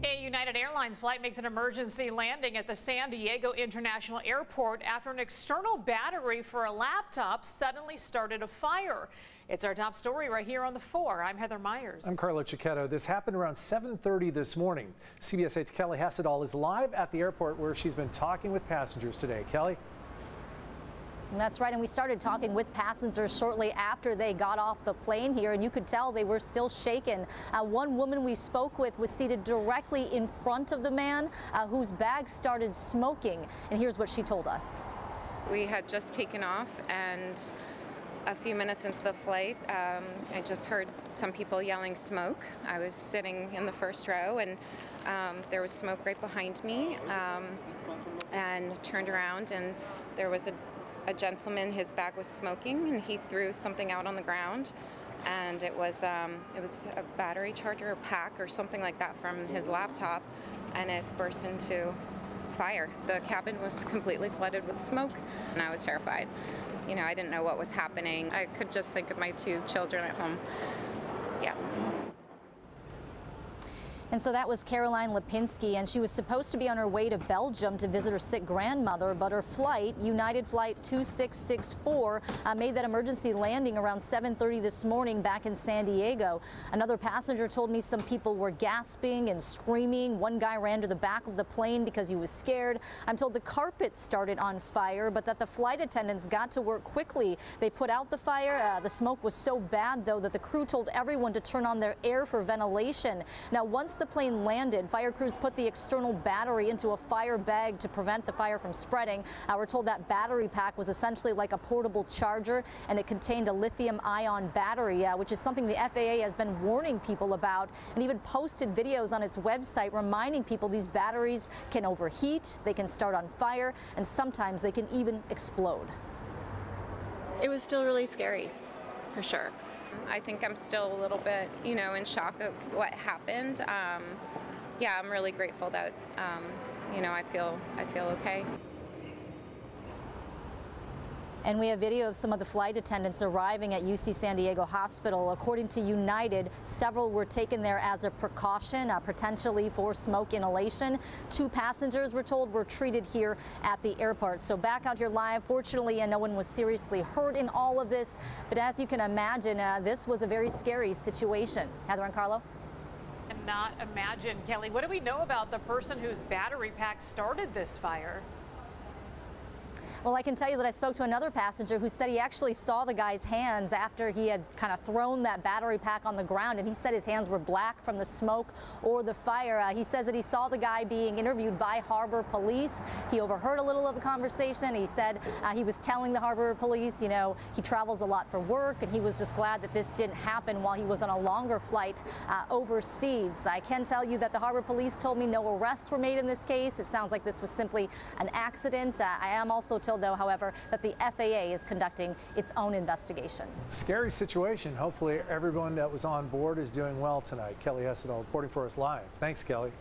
A United Airlines flight makes an emergency landing at the San Diego International Airport after an external battery for a laptop suddenly started a fire. It's our top story right here on the 4. I'm Heather Myers. I'm Carlo Cicchetto. This happened around 7:30 this morning. CBS 8's Kelly Hessedal is live at the airport where she's been talking with passengers today. Kelly? That's right, and we started talking with passengers shortly after they got off the plane here, and you could tell they were still shaken. One woman we spoke with was seated directly in front of the man whose bag started smoking, and here's what she told us. We had just taken off, and a few minutes into the flight, I just heard some people yelling smoke. I was sitting in the first row, and there was smoke right behind me, and turned around, and there was a gentleman, his bag was smoking, and he threw something out on the ground, and it was a battery charger or pack or something like that from his laptop, and it burst into fire. The cabin was completely flooded with smoke, and I was terrified. You know, I didn't know what was happening. I could just think of my 2 children at home. Yeah. And so that was Caroline Lipinski, and she was supposed to be on her way to Belgium to visit her sick grandmother, but her flight, United Flight 2664, made that emergency landing around 7:30 this morning back in San Diego. Another passenger told me some people were gasping and screaming. One guy ran to the back of the plane because he was scared. I'm told the carpet started on fire, but that the flight attendants got to work quickly. They put out the fire. The smoke was so bad, though, that the crew told everyone to turn on their air for ventilation. Now, once the plane landed, fire crews put the external battery into a fire bag to prevent the fire from spreading. We're told that battery pack was essentially like a portable charger, and it contained a lithium-ion battery, which is something the FAA has been warning people about, and even posted videos on its website reminding people these batteries can overheat, they can start on fire, and sometimes they can even explode. It was still really scary, for sure. I think I'm still a little bit, in shock of what happened. Yeah, I'm really grateful that, I feel okay. And we have video of some of the flight attendants arriving at UC San Diego Hospital. According to United, several were taken there as a precaution, potentially for smoke inhalation. 2 passengers, we're told, were treated here at the airport. So back out here live, fortunately, no one was seriously hurt in all of this. But as you can imagine, this was a very scary situation. Heather and Carlo? Cannot imagine. Kelly, what do we know about the person whose battery pack started this fire? Well, I can tell you that I spoke to another passenger who said he actually saw the guy's hands after he had kind of thrown that battery pack on the ground, and he said his hands were black from the smoke or the fire. He says that he saw the guy being interviewed by Harbor Police. He overheard a little of the conversation. He said he was telling the Harbor Police, he travels a lot for work, and he was just glad that this didn't happen while he was on a longer flight overseas. I can tell you that the Harbor Police told me no arrests were made in this case. It sounds like this was simply an accident. I am also told, though, however, that the FAA is conducting its own investigation. Scary situation. Hopefully everyone that was on board is doing well tonight. Kelly Hessedal reporting for us live. Thanks, Kelly.